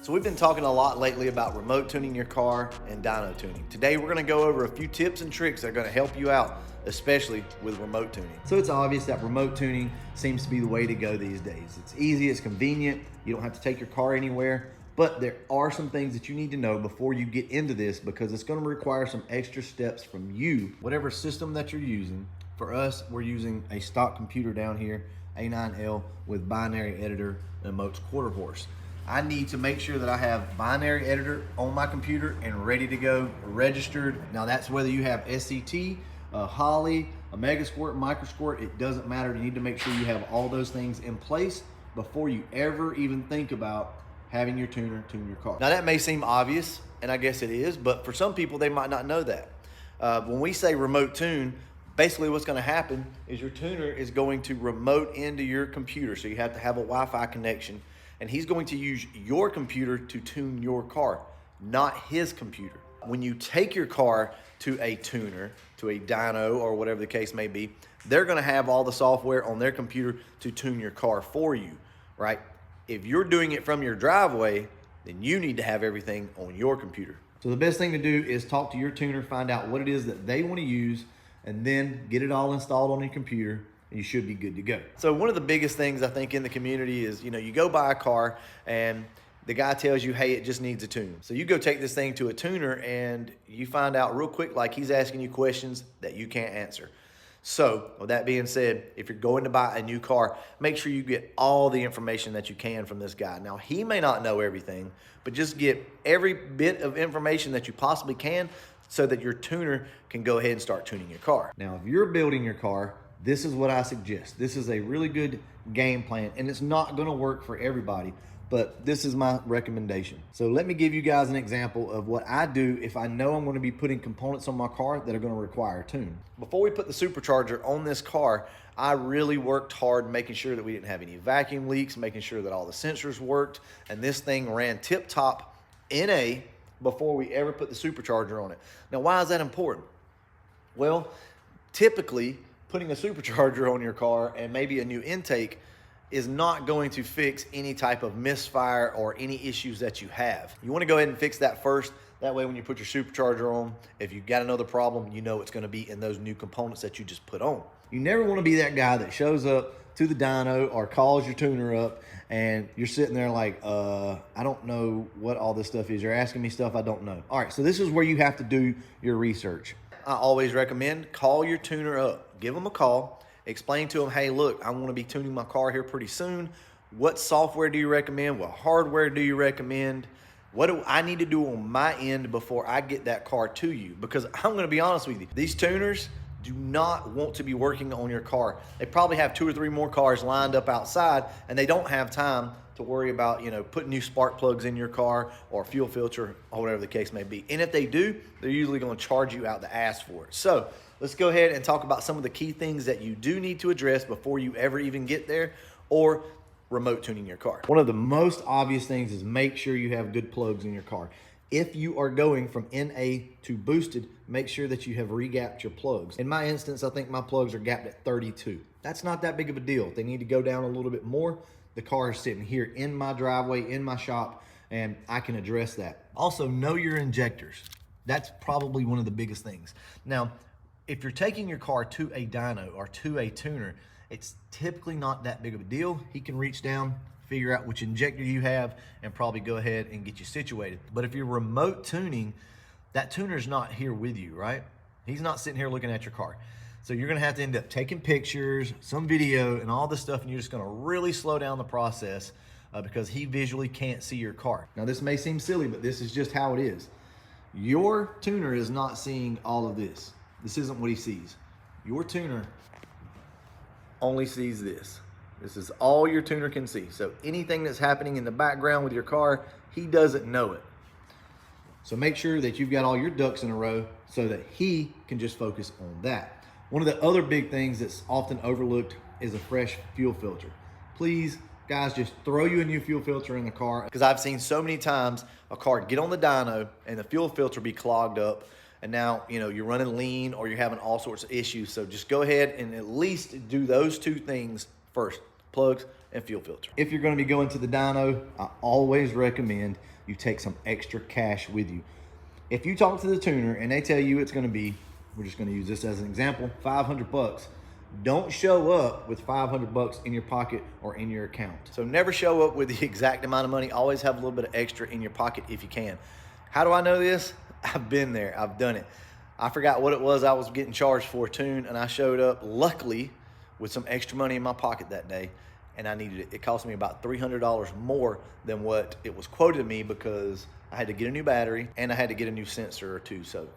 So we've been talking a lot lately about remote tuning your car and dyno tuning. Today we're going to go over a few tips and tricks that are going to help you out, especially with remote tuning. So it's obvious that remote tuning seems to be the way to go these days. It's easy, it's convenient, you don't have to take your car anywhere, but there are some things that you need to know before you get into this because it's going to require some extra steps from you. Whatever system that you're using, for us, we're using a stock computer down here, A9L with binary editor and emotes quarter horse. I need to make sure that I have binary editor on my computer and ready to go, registered. Now that's whether you have SCT, Holly, a Megasquirt, Microsquirt, it doesn't matter. You need to make sure you have all those things in place before you ever even think about having your tuner tune your car. Now that may seem obvious, and I guess it is, but for some people, they might not know that. When we say remote tune, basically what's gonna happen is your tuner is going to remote into your computer. So you have to have a Wi-Fi connection, and he's going to use your computer to tune your car, not his computer. When you take your car to a tuner, to a dyno or whatever the case may be, they're gonna have all the software on their computer to tune your car for you, right? If you're doing it from your driveway, then you need to have everything on your computer. So the best thing to do is talk to your tuner, find out what it is that they wanna use, and then get it all installed on your computer. You should be good to go. So one of the biggest things I think in the community is, you go buy a car and the guy tells you, hey, it just needs a tune. So you go take this thing to a tuner and you find out real quick, like he's asking you questions that you can't answer. So with that being said, if you're going to buy a new car, make sure you get all the information that you can from this guy. Now, he may not know everything, but just get every bit of information that you possibly can so that your tuner can go ahead and start tuning your car. Now, if you're building your car, this is what I suggest. This is a really good game plan, and it's not gonna work for everybody, but this is my recommendation. So let me give you guys an example of what I do if I know I'm gonna be putting components on my car that are gonna require a tune. Before we put the supercharger on this car, I really worked hard making sure that we didn't have any vacuum leaks, making sure that all the sensors worked, and this thing ran tip-top NA before we ever put the supercharger on it. Now, why is that important? Well, typically, putting a supercharger on your car and maybe a new intake is not going to fix any type of misfire or any issues that you have. You wanna go ahead and fix that first. That way when you put your supercharger on, if you've got another problem, you know it's gonna be in those new components that you just put on. You never wanna be that guy that shows up to the dyno or calls your tuner up and you're sitting there like, I don't know what all this stuff is. You're asking me stuff I don't know. All right, so this is where you have to do your research. I always recommend call your tuner up. Give them a call, explain to them, hey, look, I'm gonna be tuning my car here pretty soon. What software do you recommend? What hardware do you recommend? What do I need to do on my end before I get that car to you? Because I'm gonna be honest with you, these tuners do not want to be working on your car. They probably have 2 or 3 more cars lined up outside and they don't have time to worry about, putting new spark plugs in your car or fuel filter or whatever the case may be. And if they do, they're usually gonna charge you out the ass for it. So let's go ahead and talk about some of the key things that you do need to address before you ever even get there or remote tuning your car. One of the most obvious things is make sure you have good plugs in your car. If you are going from NA to boosted, make sure that you have regapped your plugs. In my instance, I think my plugs are gapped at 32. That's not that big of a deal. If they need to go down a little bit more, the car is sitting here in my driveway, in my shop, and I can address that. Also, know your injectors. That's probably one of the biggest things. Now, if you're taking your car to a dyno or to a tuner, it's typically not that big of a deal. He can reach down, figure out which injector you have, and probably go ahead and get you situated. But if you're remote tuning, that tuner's not here with you, right? He's not sitting here looking at your car. So you're gonna have to end up taking pictures, some video, and all this stuff, and you're just gonna really slow down the process because he visually can't see your car. Now this may seem silly, but this is just how it is. Your tuner is not seeing all of this. This isn't what he sees. Your tuner only sees this. This is all your tuner can see. So anything that's happening in the background with your car, he doesn't know it. So make sure that you've got all your ducks in a row so that he can just focus on that. One of the other big things that's often overlooked is a fresh fuel filter. Please, guys, just throw you a new fuel filter in the car, because I've seen so many times a car get on the dyno and the fuel filter be clogged up, and now you're running lean or you're having all sorts of issues. So just go ahead and at least do those 2 things first. plugs, and fuel filter. If you're gonna be going to the dyno, I always recommend you take some extra cash with you. If you talk to the tuner and they tell you it's gonna be, we're just gonna use this as an example, 500 bucks, don't show up with 500 bucks in your pocket or in your account. So never show up with the exact amount of money. Always have a little bit of extra in your pocket if you can. How do I know this? I've been there, I've done it. I forgot what it was I was getting charged for a tune, and I showed up, luckily, with some extra money in my pocket that day, and I needed it. It cost me about $300 more than what it was quoted to me because I had to get a new battery and I had to get a new sensor or two. So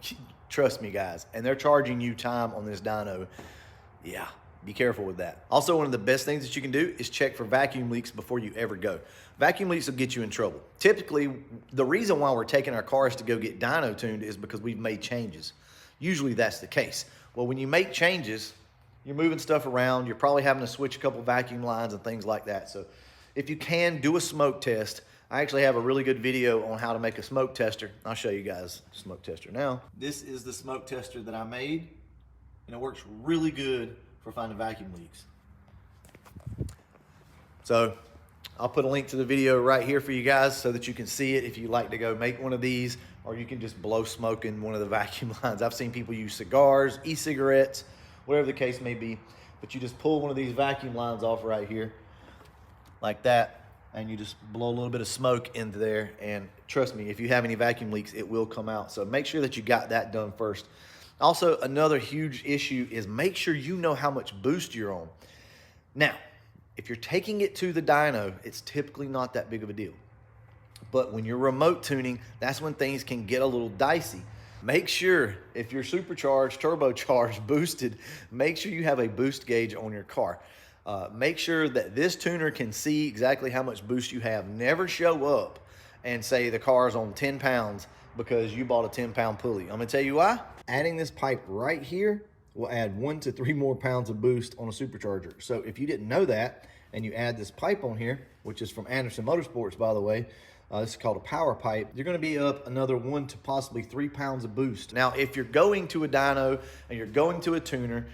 trust me, guys. And they're charging you time on this dyno. Yeah, be careful with that. Also, one of the best things that you can do is check for vacuum leaks before you ever go. Vacuum leaks will get you in trouble. Typically, the reason why we're taking our cars to go get dyno tuned is because we've made changes. Usually that's the case. Well, when you make changes, you're moving stuff around, you're probably having to switch a couple vacuum lines and things like that. So if you can, do a smoke test. I actually have a really good video on how to make a smoke tester. I'll show you guys the smoke tester now. This is the smoke tester that I made, and it works really good for finding vacuum leaks. So I'll put a link to the video right here for you guys so that you can see it if you like to go make one of these, or you can just blow smoke in one of the vacuum lines. I've seen people use cigars, e-cigarettes, whatever the case may be, but you just pull one of these vacuum lines off right here like that, and you just blow a little bit of smoke into there, and trust me, if you have any vacuum leaks, it will come out. So make sure that you got that done first. Also, another huge issue is make sure you know how much boost you're on. Now, if you're taking it to the dyno, it's typically not that big of a deal. But when you're remote tuning, that's when things can get a little dicey. Make sure if you're supercharged, turbocharged, boosted, make sure you have a boost gauge on your car. Make sure that this tuner can see exactly how much boost you have. Never show up and say the car's on 10 pounds because you bought a 10-pound pulley. I'm gonna tell you why. Adding this pipe right here will add 1 to 3 more pounds of boost on a supercharger. So if you didn't know that, and you add this pipe on here, which is from Anderson Motorsports, by the way, this is called a power pipe, you're gonna be up another 1 to possibly 3 pounds of boost. Now, if you're going to a dyno and you're going to a tuner,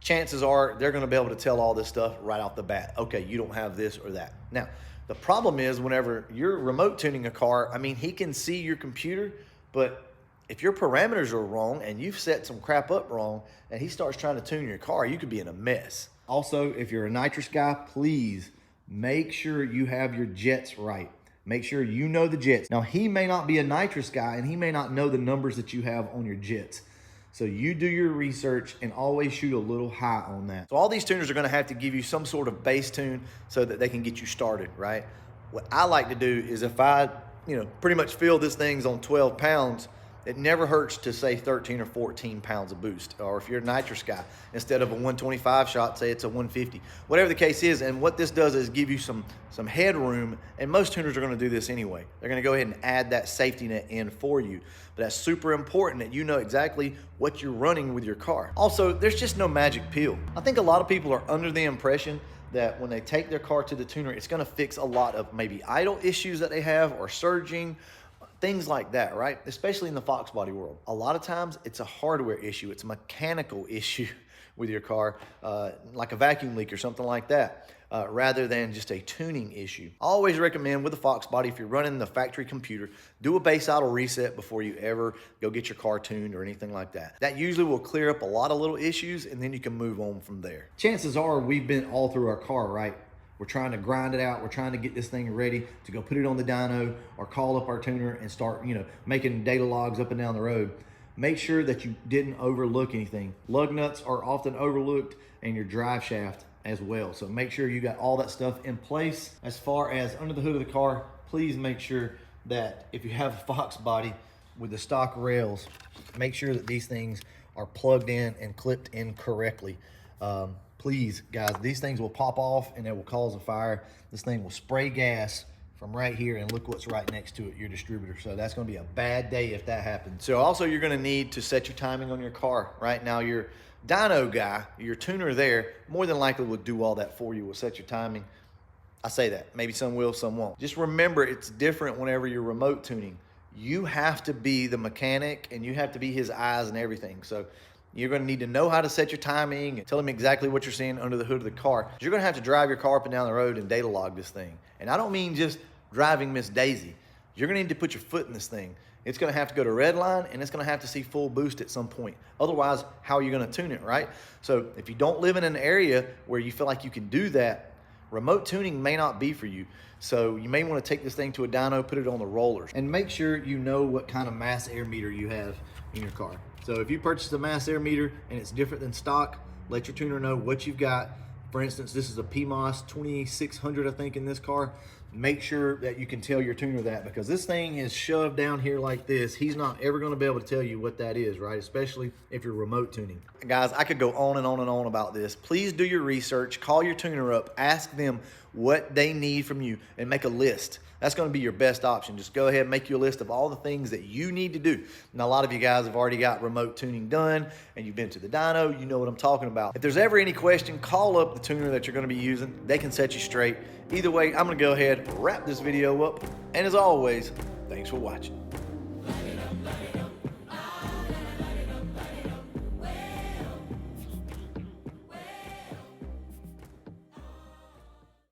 chances are they're gonna be able to tell all this stuff right off the bat. Okay, you don't have this or that. Now, the problem is whenever you're remote tuning a car, I mean, he can see your computer, but if your parameters are wrong and you've set some crap up wrong and he starts trying to tune your car, you could be in a mess. Also, if you're a nitrous guy, please make sure you have your jets right. Make sure you know the jets. Now, he may not be a nitrous guy and he may not know the numbers that you have on your jets. So you do your research and always shoot a little high on that. So all these tuners are gonna have to give you some sort of base tune so that they can get you started, right? What I like to do is if I, pretty much feel this thing's on 12 pounds, it never hurts to say 13 or 14 pounds of boost. Or if you're a nitrous guy, instead of a 125 shot, say it's a 150. Whatever the case is, and what this does is give you some headroom, and most tuners are gonna do this anyway. They're gonna go ahead and add that safety net in for you. But that's super important that you know exactly what you're running with your car. Also, there's just no magic pill. I think a lot of people are under the impression that when they take their car to the tuner, it's gonna fix a lot of maybe idle issues that they have or surging, things like that, right? Especially in the Fox body world. A lot of times it's a hardware issue. It's a mechanical issue with your car, like a vacuum leak or something like that, rather than just a tuning issue. I always recommend with the Fox body, if you're running the factory computer, do a base idle reset before you ever go get your car tuned or anything like that. That usually will clear up a lot of little issues and then you can move on from there. Chances are we've been all through our car, right? We're trying to grind it out. We're trying to get this thing ready to go put it on the dyno or call up our tuner and start, making data logs up and down the road. Make sure that you didn't overlook anything. Lug nuts are often overlooked and your drive shaft as well. So make sure you got all that stuff in place. As far as under the hood of the car, please make sure that if you have a Fox body with the stock rails, make sure that these things are plugged in and clipped in correctly. Please, guys, these things will pop off and it will cause a fire. This thing will spray gas from right here, and look what's right next to it, your distributor. So that's gonna be a bad day if that happens. So also you're gonna need to set your timing on your car. Right now, your dyno guy, your tuner there, more than likely will do all that for you, will set your timing. I say that, maybe some will, some won't. Just remember, it's different whenever you're remote tuning. You have to be the mechanic and you have to be his eyes and everything. So You're going to need to know how to set your timing and tell them exactly what you're seeing under the hood of the car. You're going to have to drive your car up and down the road and data log this thing. And I don't mean just driving Miss Daisy. You're going to need to put your foot in this thing. It's going to have to go to red line, and it's going to have to see full boost at some point. Otherwise, how are you going to tune it, right? So if you don't live in an area where you feel like you can do that, remote tuning may not be for you. So you may want to take this thing to a dyno, put it on the rollers, and make sure you know what kind of mass air meter you have in your car. So if you purchase a mass air meter and it's different than stock, let your tuner know what you've got. For instance, this is a PMOS 2600, I think, in this car. Make sure that you can tell your tuner that, because this thing is shoved down here like this. He's not ever going to be able to tell you what that is, right? Especially if you're remote tuning. Guys, I could go on and on and on about this. Please do your research, call your tuner up, ask them what they need from you, and make a list. That's going to be your best option. Just go ahead and make you a list of all the things that you need to do. Now, a lot of you guys have already got remote tuning done, and you've been to the dyno. You know what I'm talking about. If there's ever any question, call up the tuner that you're going to be using. They can set you straight. Either way, I'm going to go ahead and wrap this video up. And as always, thanks for watching.